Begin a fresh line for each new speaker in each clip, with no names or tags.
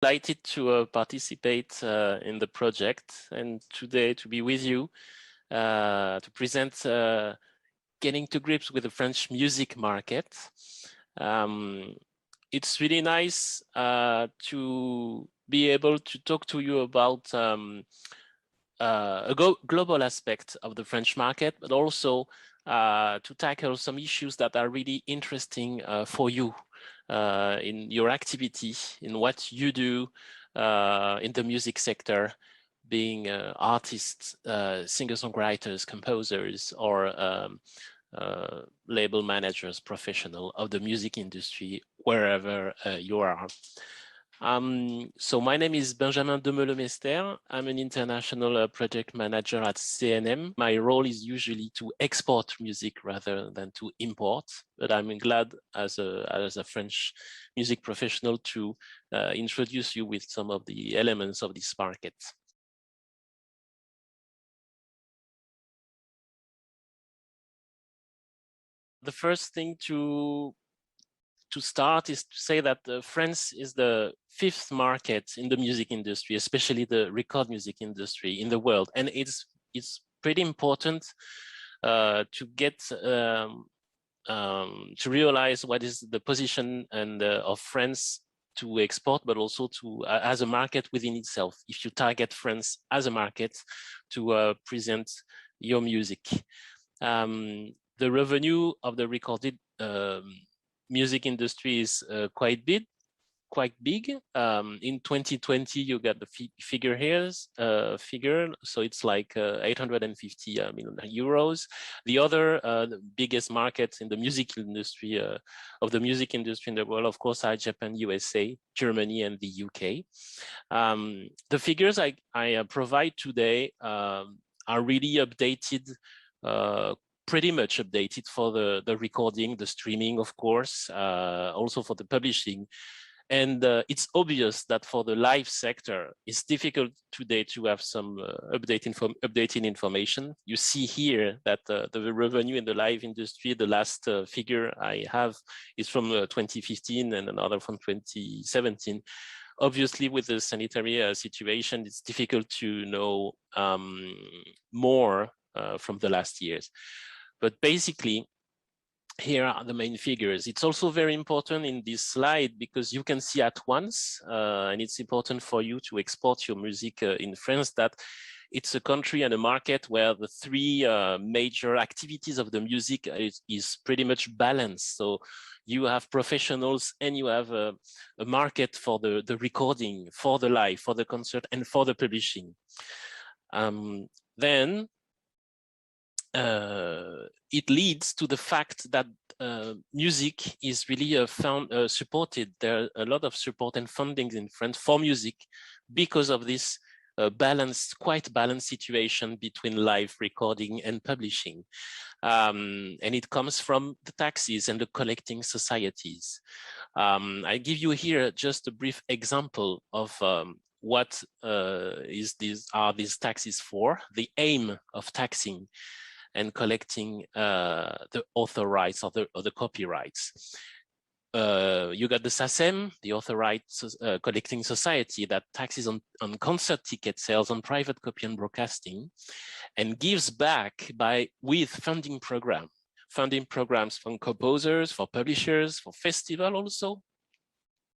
Delighted to participate in the project and today to be with you to present getting to grips with the French music market. It's really nice to be able to talk to you about a global aspect of the French market, but also to tackle some issues that are really interesting for you in your activity, in what you do in the music sector, being artists, singer-songwriters, composers, or label managers, professional of the music industry, wherever you are. So my name is Benjamin Demelemester. I'm an international project manager at CNM. My role is usually to export music rather than to import, but I'm glad as a French music professional to introduce you with some of the elements of this market. The first thing to start is to say that France is the 5th market in the music industry, especially the record music industry in the world. And it's pretty important to get to realize what is the position and of France to export, but also to as a market within itself. If you target France as a market to present your music. The revenue of the recorded music industry is quite big. In 2020, you got the figure here. So it's like 850 million euros. The other the biggest markets in the music industry in the world, of course, are Japan, USA, Germany, and the UK. The figures I provide today are really updated. Pretty much updated for the recording, the streaming, of course, also for the publishing. And it's obvious that for the live sector, it's difficult today to have some updated information. You see here that the revenue in the live industry, the last figure I have is from 2015 and another from 2017. Obviously, with the sanitary situation, it's difficult to know more from the last years. But basically, here are the main figures. It's also very important in this slide because you can see at once, and it's important for you to export your music in France, that it's a country and a market where the 3 major activities of the music is pretty much balanced. So you have professionals and you have a market for the recording, for the live, for the concert, and for the publishing. Then it leads to the fact that music is really supported. There are a lot of support and funding in France for music because of this quite balanced situation between live recording and publishing. And it comes from the taxes and the collecting societies. I give you here just a brief example of what are these taxes for. The aim of taxing and collecting the author rights or the copyrights. You got the SACEM, the Author Rights Collecting Society, that taxes on concert ticket sales, on private copy and broadcasting, and gives back with funding programs from composers, for publishers, for festival also,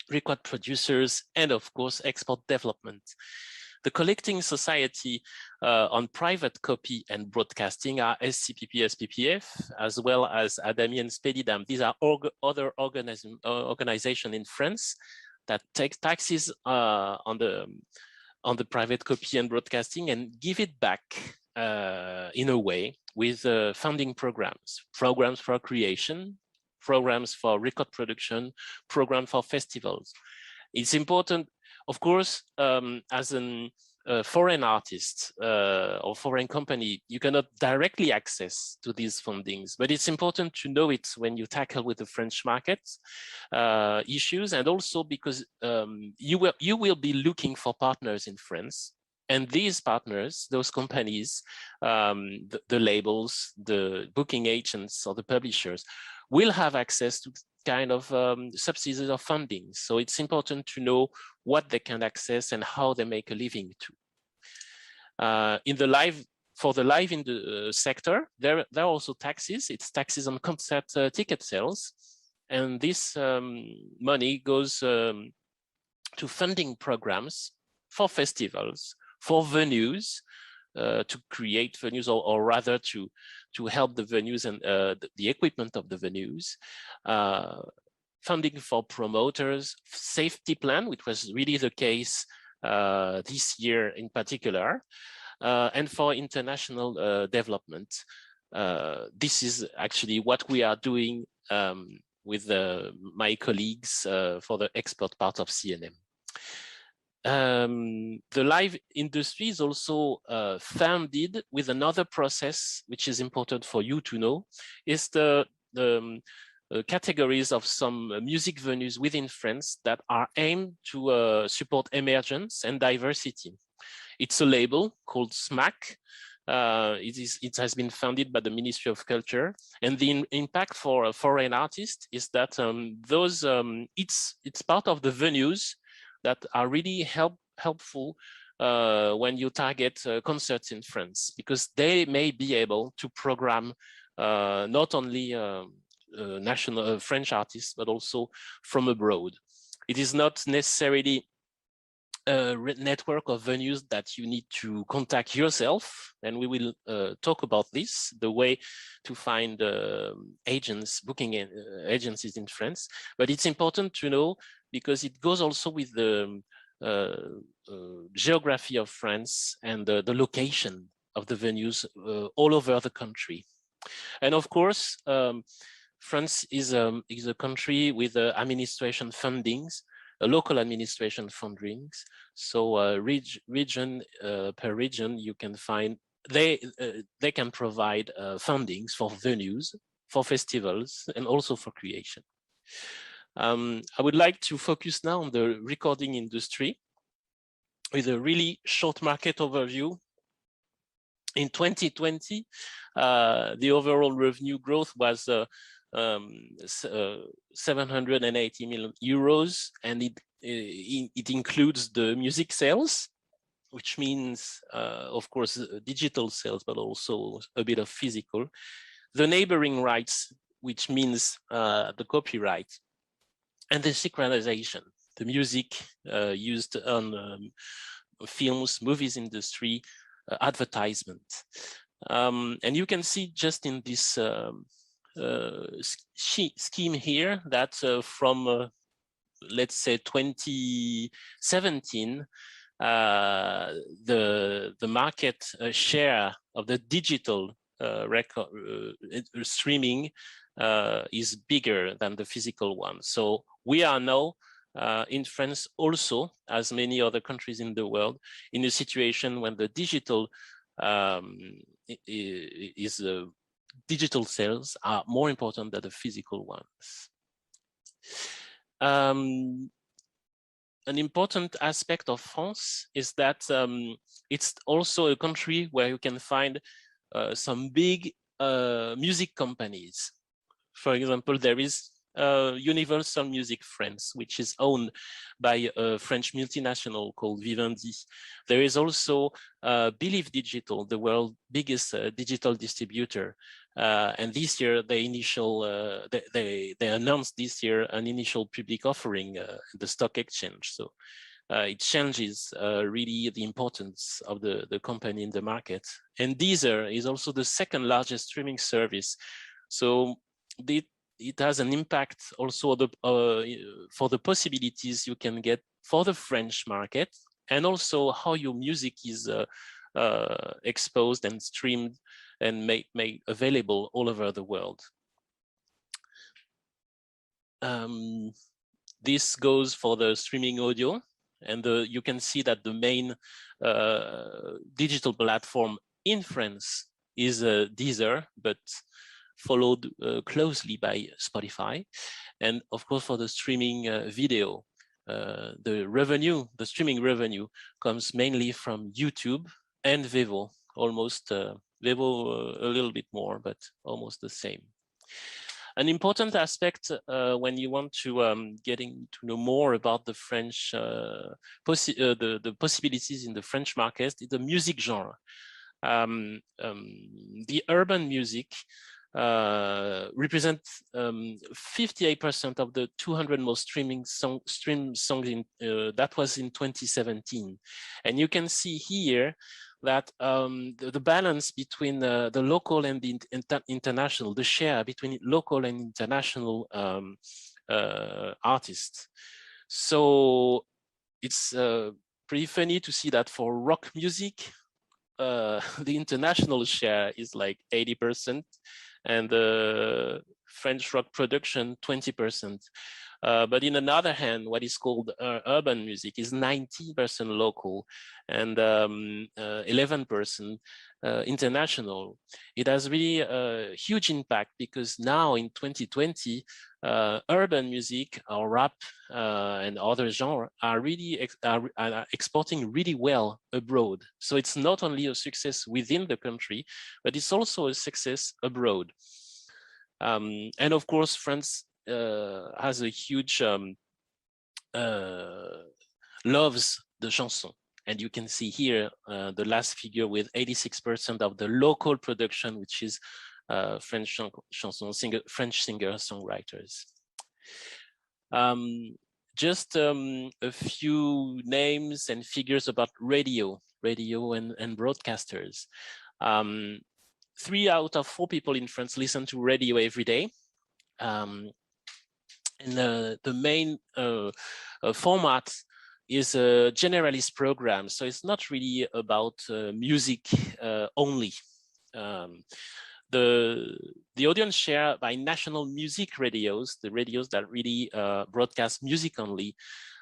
record producers, and of course, export development. The collecting society on private copy and broadcasting are SCPP, SPPF, as well as ADAMI and SPEDIDAM. These are other organizations in France that take taxes on the private copy and broadcasting and give it back in a way with funding programs for creation, programs for record production, programs for festivals. It's important. Of course, as a foreign artist or foreign company, you cannot directly access to these fundings, but it's important to know it when you tackle with the French market issues, and also because you will be looking for partners in France. And these partners, those companies, the labels, the booking agents, or the publishers, will have access kind of subsidies or funding. So it's important to know what they can access and how they make a living too. For the live in the sector, there are also taxes. It's taxes on concert ticket sales. And this money goes to funding programs for festivals, for venues, to create venues, or rather to help the venues and the equipment of the venues, funding for promoters, safety plan, which was really the case this year in particular, and for international development. This is actually what we are doing with my colleagues for the export part of CNM. The live industry is also funded with another process, which is important for you to know, is the categories of some music venues within France that are aimed to support emergence and diversity. It's a label called SMAC. It has been funded by the Ministry of Culture, and the impact for a foreign artist is that it's part of the venues that are really helpful when you target concerts in France, because they may be able to program not only national French artists, but also from abroad. It is not necessarily a network of venues that you need to contact yourself, and we will talk about this, the way to find booking agencies in France. But it's important to know, because it goes also with the geography of France and the location of the venues all over the country. And of course, France is a country with administration fundings, local administration fundings. So region per region, you can find, they can provide fundings for venues, for festivals, and also for creation. I would like to focus now on the recording industry with a really short market overview. In 2020, the overall revenue growth was 780 million euros, and it includes the music sales, which means, of course, digital sales, but also a bit of physical. The neighboring rights, which means the copyright, and the synchronization, the music used on films, movies industry, advertisement. And you can see just in this scheme here that from let's say 2017, the market share of the digital record streaming is bigger than the physical one. So we are now in France also, as many other countries in the world, in a situation when the digital digital sales are more important than the physical ones. An important aspect of France is that it's also a country where you can find some big music companies. For example, there is Universal Music France, which is owned by a French multinational called Vivendi. There is also Believe Digital, the world's biggest digital distributor. And this year, they announced this year an initial public offering the stock exchange. So it changes really the importance of the company in the market. And Deezer is also the second largest streaming service. So it has an impact also for the possibilities you can get for the French market, and also how your music is exposed and streamed and made available all over the world. This goes for the streaming audio, and you can see that the main digital platform in France is Deezer, but followed closely by Spotify. And of course, for the streaming video, the streaming revenue comes mainly from YouTube and Vevo, almost Vevo a little bit more, but almost the same. An important aspect when you want to getting to know more about the French the possibilities in the French market is the music genre. The urban music represents 58% of the 200 most streamed songs in that was in 2017, and you can see here that the balance between the local and the international, the share between local and international artists. So it's pretty funny to see that for rock music, the international share is like 80%, and the French rock production 20%. But in another hand, what is called urban music is 90% local and 11% international. It has really a huge impact because now in 2020, urban music or rap and other genres are really are exporting really well abroad. So it's not only a success within the country, but it's also a success abroad. And of course, France has a huge loves the chanson. And you can see here the last figure with 86% of the local production, which is French singer-songwriters. Just a few names and figures about radio and broadcasters. 3 out of 4 people in France listen to radio every day. And the main format is a generalist program. So it's not really about music only. The audience share by national music radios, the radios that really broadcast music only,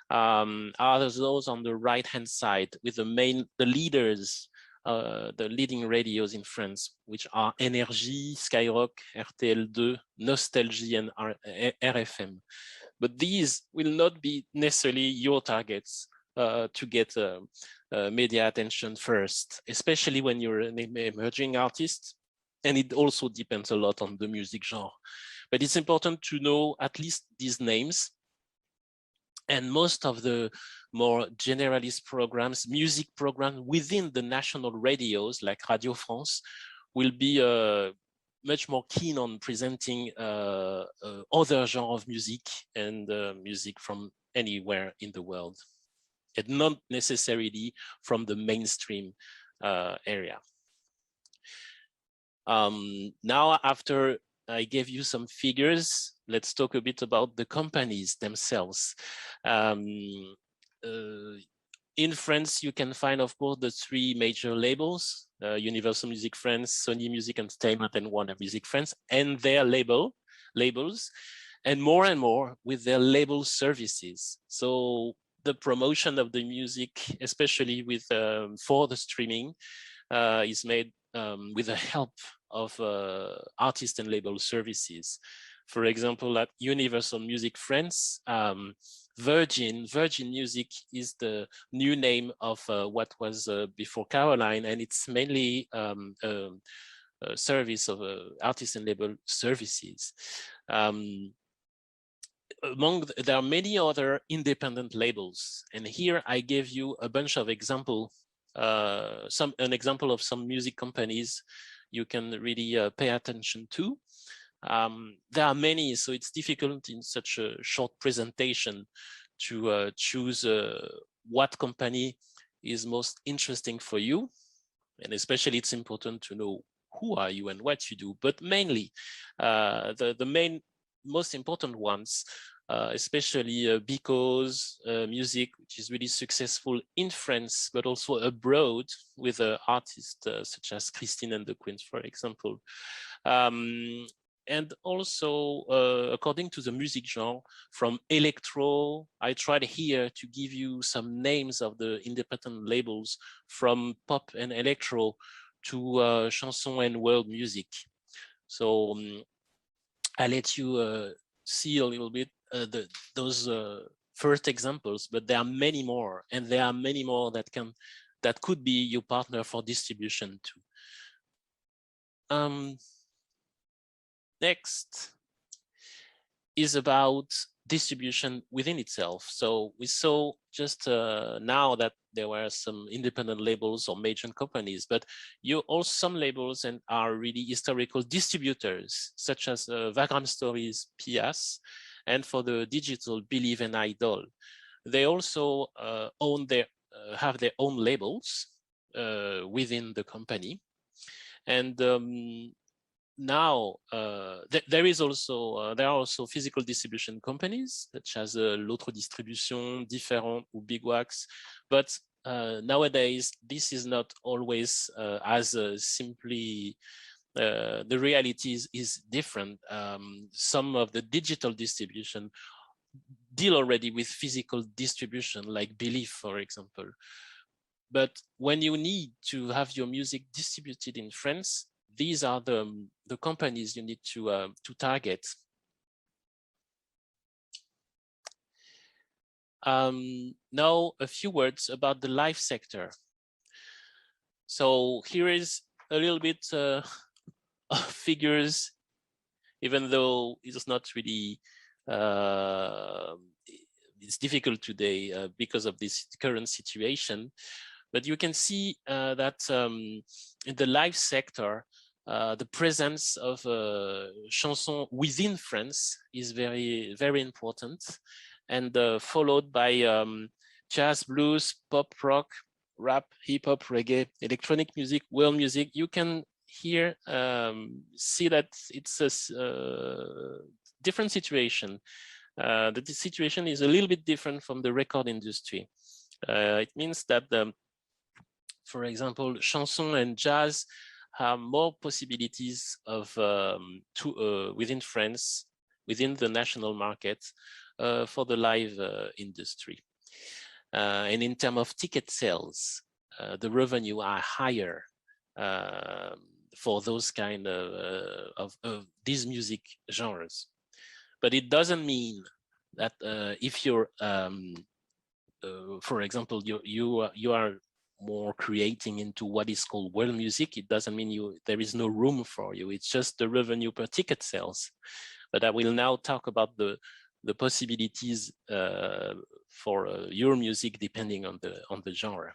are those on the right-hand side with the leaders, the leading radios in France, which are Énergie, Skyrock, RTL2, Nostalgie, and RFM. But these will not be necessarily your targets to get media attention first, especially when you're an emerging artist. And it also depends a lot on the music genre. But it's important to know at least these names. And most of the more generalist programs, music programs within the national radios like Radio France will be much more keen on presenting other genre of music and music from anywhere in the world, and not necessarily from the mainstream area. Now, after I gave you some figures, let's talk a bit about the companies themselves. In France, you can find, of course, the 3 major labels, Universal Music France, Sony Music Entertainment, and Warner Music France, and their labels, and more with their label services. So the promotion of the music, especially with for the streaming, is made with the help of artist and label services. For example, at Universal Music France, Virgin Music is the new name of what was before Caroline, and it's mainly a service of artist and label services. There are many other independent labels, and here I gave you a bunch of examples. An example of some music companies you can really pay attention to. There are many, so it's difficult in such a short presentation to choose what company is most interesting for you. And especially it's important to know who are you and what you do, but mainly the most important ones, especially because music, which is really successful in France, but also abroad with artists such as Christine and the Queens, for example. And also, according to the music genre, from electro, I tried here to give you some names of the independent labels, from pop and electro to chanson and world music. So I let you see a little bit those first examples, but there are many more, and there are many more that could be your partner for distribution too. Next, is about distribution within itself. So we saw just now that there were some independent labels or major companies, but you also some labels and are really historical distributors, such as Vagram Stories, Pias, and for the digital, Believe and Idol. They also own their have their own labels within the company, and now there are also physical distribution companies such as L'Autre Distribution, Différent, or Big Wax, but nowadays this is not always as simply. The reality is different. Some of the digital distribution deal already with physical distribution, like Believe, for example. But when you need to have your music distributed in France, these are the companies you need to target. Now, a few words about the live sector. So here is a little bit of figures, even though it's not really, it's difficult today because of this current situation. But you can see that in the live sector, the presence of chansons within France is very, very important, and followed by jazz, blues, pop, rock, rap, hip hop, reggae, electronic music, world music. You can here see that it's a different situation. The situation is a little bit different from the record industry. It means that for example, chanson and jazz have more possibilities of within France, within the national market, for the live industry. And in terms of ticket sales, the revenue are higher for those kind of these music genres. But it doesn't mean that if you're, for example, you are more creating into what is called world music, it doesn't mean there is no room for you. It's just the revenue per ticket sales. But I will now talk about the possibilities for your music depending on the genre.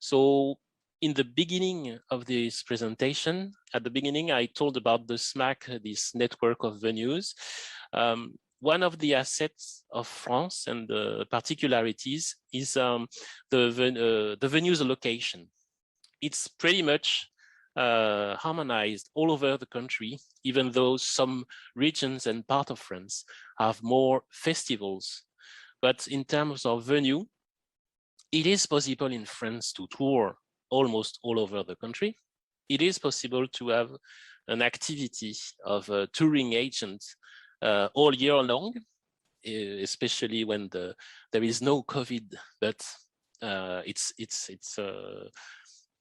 So in the beginning of this presentation, at the beginning, I told about the SMAC, this network of venues. One of the assets of France and the particularities is the venue's location. It's pretty much harmonized all over the country, even though some regions and part of France have more festivals. But in terms of venue, it is possible in France to tour almost all over the country. It is possible to have an activity of a touring agent all year long, especially when there is no COVID, but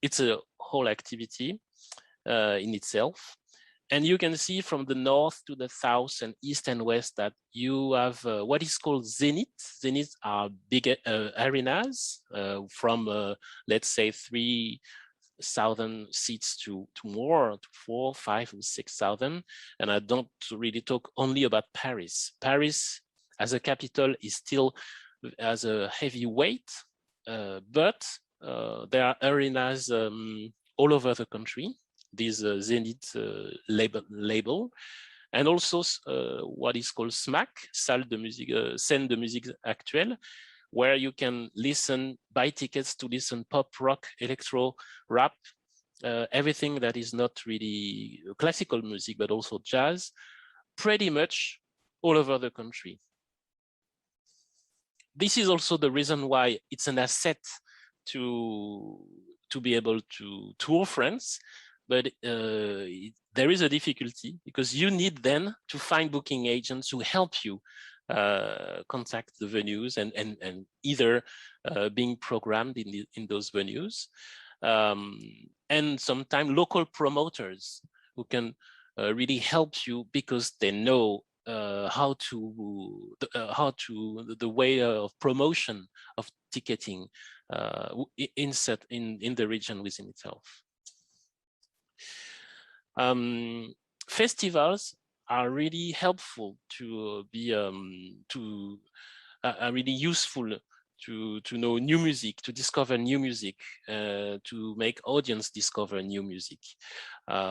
it's a whole activity in itself. And you can see from the north to the south and east and west that you have what is called zenith. Zeniths are big arenas from, let's say, 3,000 seats to more, to 4, 5, and 6,000. And I don't really talk only about Paris. Paris as a capital is still as a heavy weight, but there are arenas all over the country, this Zenith label, and also what is called SMAC, Salle de Musique, Scène de Musique Actuelle, where you can buy tickets to listen pop, rock, electro, rap, everything that is not really classical music, but also jazz, pretty much all over the country. This is also the reason why it's an asset to be able to tour France, but there is a difficulty because you need then to find booking agents who help you contact the venues and either being programmed in those venues, and sometimes local promoters who can really help you because they know the way of promotion of ticketing in the region within itself. Festivals are really helpful to be are really useful to know new music, to discover new music, to make audience discover new music.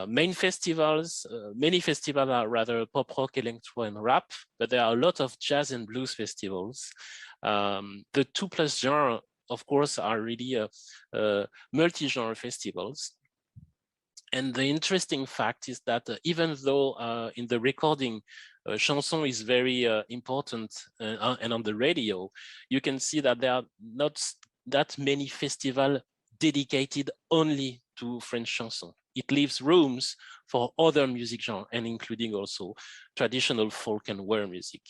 Many festivals are rather pop rock, electro, and rap, but there are a lot of jazz and blues festivals. The 2+ genre, of course, are really multi-genre festivals. And the interesting fact is that even though in the recording, chanson is very important and on the radio, you can see that there are not that many festivals dedicated only to French chanson. It leaves rooms for other music genres, and including also traditional folk and world music.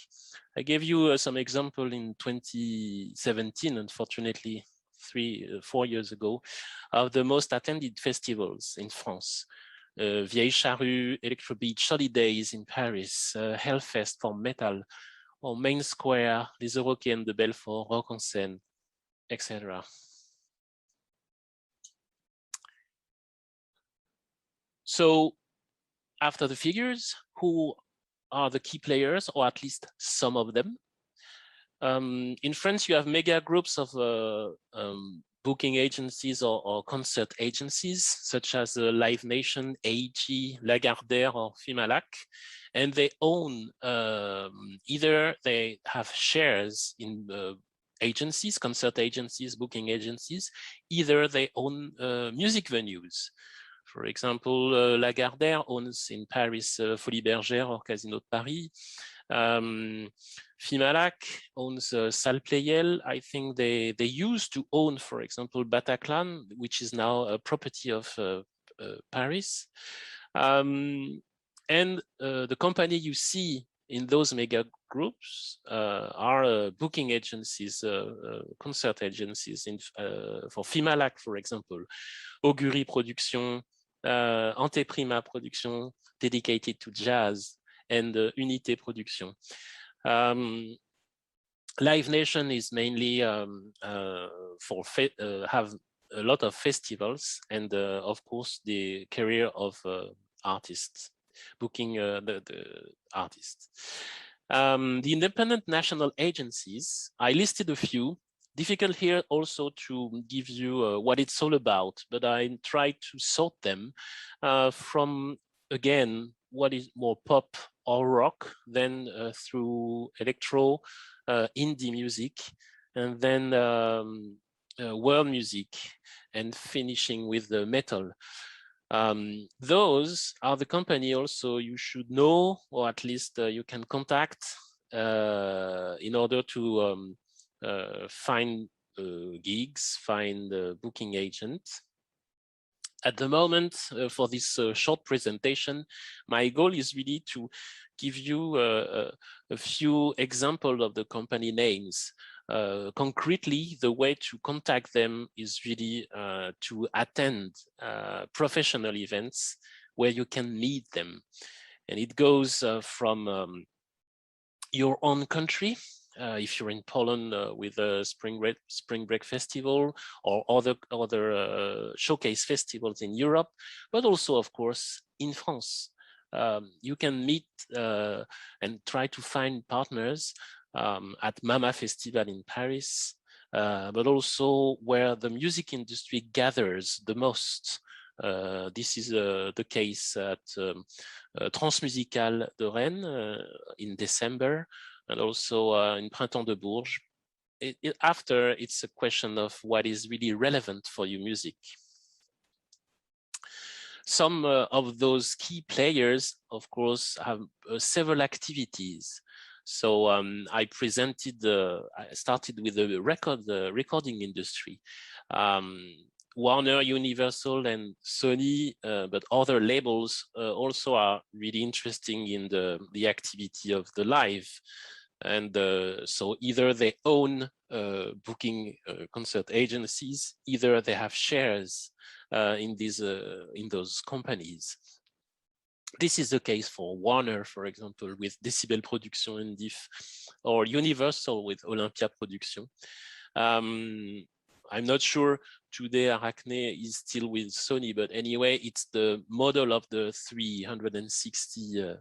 I gave you some example in 2017, unfortunately, 4 years ago, of the most attended festivals in France. Vieille Charrue, Electro Beach, Holidays in Paris, Hellfest for metal, or Main Square, Les Eurocaines de Belfort, Rock en Seine, etc. So after the figures, who are the key players, or at least some of them? In France, you have mega groups of booking agencies or concert agencies, such as Live Nation, AEG, Lagardère, or Fimalac. And they own, either they have shares in agencies, concert agencies, booking agencies, either they own music venues. For example, Lagardère owns in Paris Folies Bergère or Casino de Paris. Fimalac owns Salle Pleyel. I think they used to own, for example, Bataclan, which is now a property of Paris. And the company you see in those mega groups are booking agencies, concert agencies. For Fimalac, for example, Augury Production, Anteprima Production, dedicated to jazz, and Unité Production. Live Nation is mainly for have a lot of festivals, and of course the career of artists, booking the artists. The independent national agencies, I listed a few. Difficult here also to give you what it's all about, but I tried to sort them from, again, what is more pop or rock, then through electro, indie music, and then world music, and finishing with the metal. Those are the company also you should know, or at least you can contact in order to find gigs, find a booking agent. At the moment, for this short presentation, my goal is really to give you a few examples of the company names. Concretely, the way to contact them is really to attend professional events where you can meet them. And it goes from your own country, if you're in Poland with a Spring Break Festival or other showcase festivals in Europe, but also, of course, in France. You can meet and try to find partners at Mama Festival in Paris, but also where the music industry gathers the most. This is the case at Transmusicale de Rennes in December, and also in Printemps de Bourges. After, it's a question of what is really relevant for your music. Some of those key players, of course, have several activities. So I started with the recording industry. Warner, Universal, and Sony, but other labels also are really interesting in the activity of the live. And so either they own booking concert agencies, either they have shares in those companies. This is the case for Warner, for example, with Decibel Production and DIF, or Universal with Olympia Production. I'm not sure today Arachne is still with Sony, but anyway, it's the model of the 360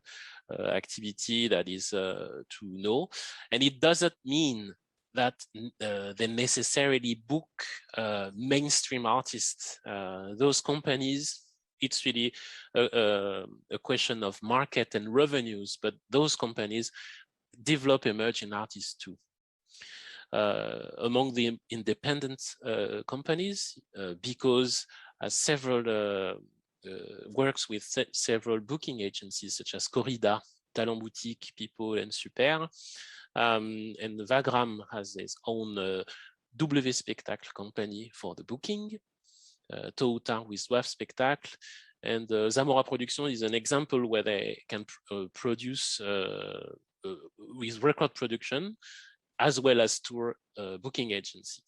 activity that is to know. And it doesn't mean that they necessarily book mainstream artists. Those companies, it's really a question of market and revenues, but those companies develop emerging artists too. Among the independent companies, because several works with several booking agencies such as Corrida, Talent Boutique, People, and Super. And Vagram has its own W Spectacle company for the booking, Toutar with WAF Spectacle, and Zamora Production is an example where they can produce with record production as well as tour booking agency.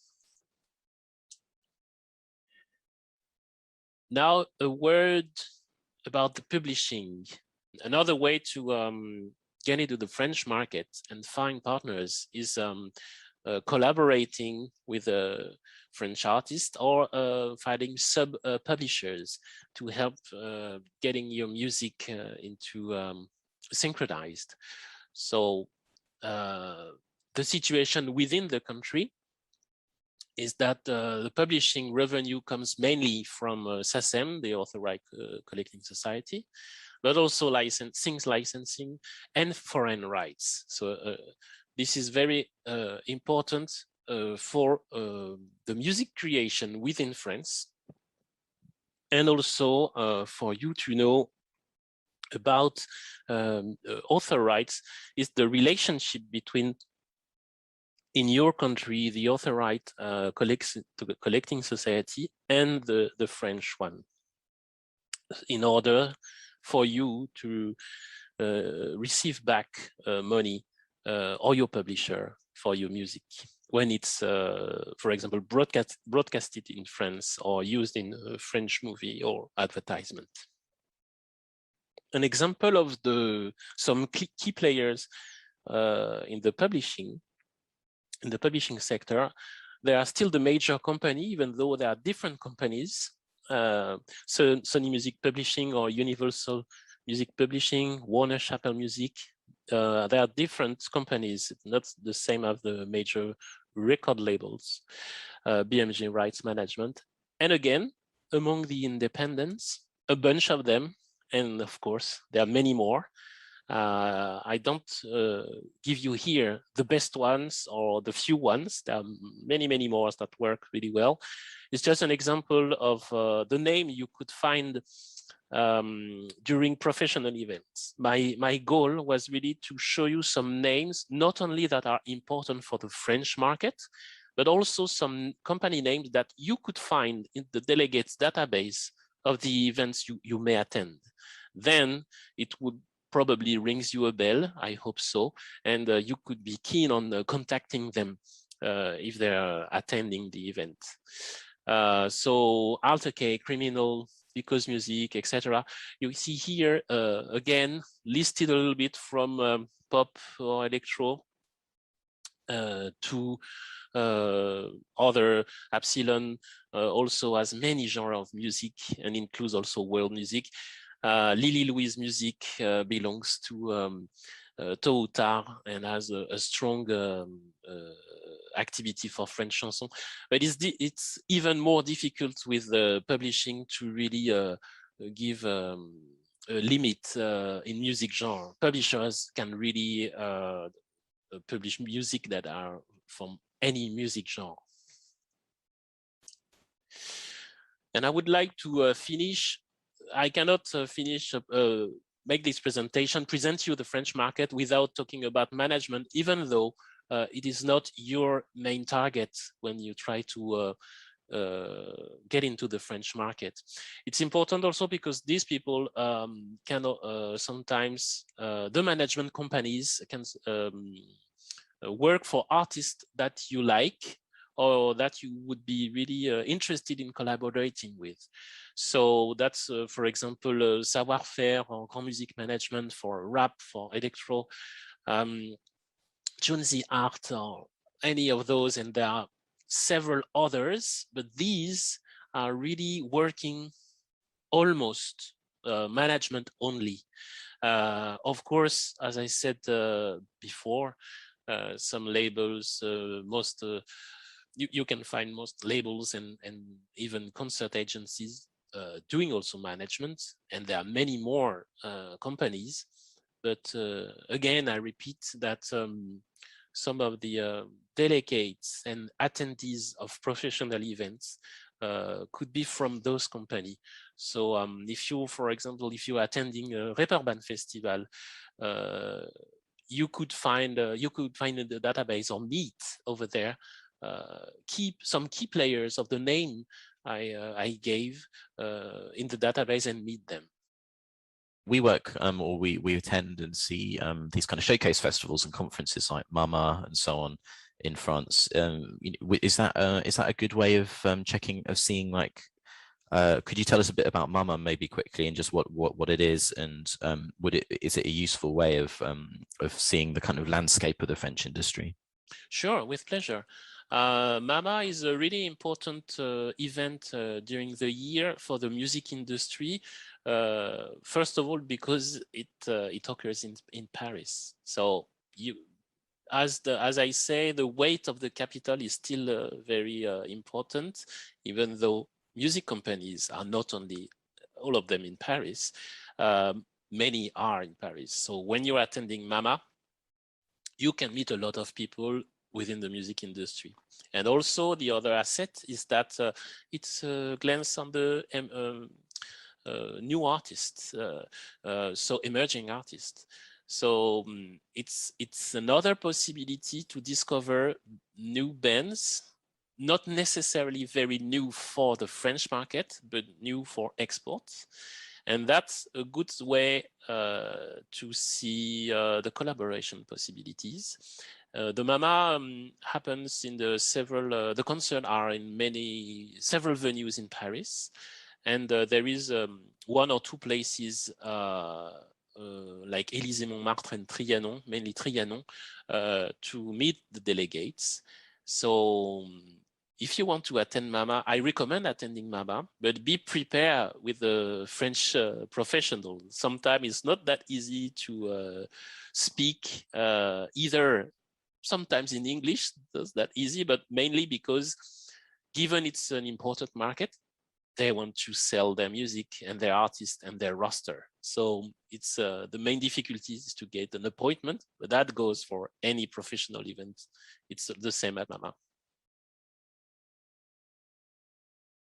Now, a word about the publishing. Another way to get into the French market and find partners is collaborating with a French artist or finding sub-publishers to help getting your music into synchronized. So the situation within the country is that the publishing revenue comes mainly from SACEM, the Author Right Collecting Society, but also licensing and foreign rights. So this is very important for the music creation within France, and also for you to know about author rights is the relationship between, in your country, the Author Right Collecting Society and the French one, in order for you to receive back money or your publisher for your music when it's, for example, broadcasted in France or used in a French movie or advertisement. An example of some key players in the publishing sector, they are still the major company, even though there are different companies. So Sony Music Publishing or Universal Music Publishing, Warner Chappell Music, there are different companies, not the same as the major record labels, BMG Rights Management. And again, among the independents, a bunch of them, and of course, there are many more. I don't give you here the best ones or the few ones. There are many, many more that work really well. It's just an example of the name you could find during professional events. My goal was really to show you some names, not only that are important for the French market, but also some company names that you could find in the delegates database of the events you may attend. Then it would probably rings you a bell, I hope so, and you could be keen on contacting them if they're attending the event. So Alter K, Criminal, Because Music, etc. You see here again listed a little bit from pop or electro to other. Epsilon also has many genres of music and includes also world music. Lily Louise Music belongs to Toutar and has a strong activity for French chanson, but it's even more difficult with publishing to really give a limit in music genre. Publishers can really publish music that are from any music genre. And I would like to finish. I cannot make this presentation, present you the French market without talking about management, even though it is not your main target when you try to get into the French market. It's important also because these people can sometimes, the management companies can work for artists that you like or that you would be really interested in collaborating with. So that's, for example, Savoir-Faire or Grand Music Management for rap, for electro, Jonesy Art, or any of those, and there are several others, but these are really working almost management only. Of course, as I said before, some labels, you can find most labels and even concert agencies doing also management, and there are many more companies. But again, I repeat that some of the delegates and attendees of professional events could be from those companies. So if you, for example, if you're attending a Reeperbahn festival, you could find in the database or meet over there some key players of the name I gave in the database and meet them.
We work or we attend and see these kind of showcase festivals and conferences like Mama and so on in France. Is that a good way of seeing like? Could you tell us a bit about Mama maybe quickly, and just what it is, and is it a useful way of seeing the kind of landscape of the French industry?
Sure, with pleasure. Mama is a really important event during the year for the music industry. First of all, because it occurs in Paris. So as I say, the weight of the capital is still very important, even though music companies are not only all of them in Paris. Many are in Paris. So when you're attending Mama, you can meet a lot of people within the music industry. And also the other asset is that it's a glance on the new artists, so emerging artists. So it's another possibility to discover new bands, not necessarily very new for the French market, but new for exports. And that's a good way to see the collaboration possibilities. The Mama happens in the concert are in several venues in Paris. And there is one or two places like Élysée-Montmartre and Trianon, mainly Trianon, to meet the delegates. So if you want to attend Mama, I recommend attending Mama, but be prepared with the French professional. Sometimes it's not that easy to speak either. Sometimes in English, that's that easy, but mainly because given it's an important market, they want to sell their music and their artists and their roster. So it's the main difficulty is to get an appointment, but that goes for any professional event. It's the same at Mama.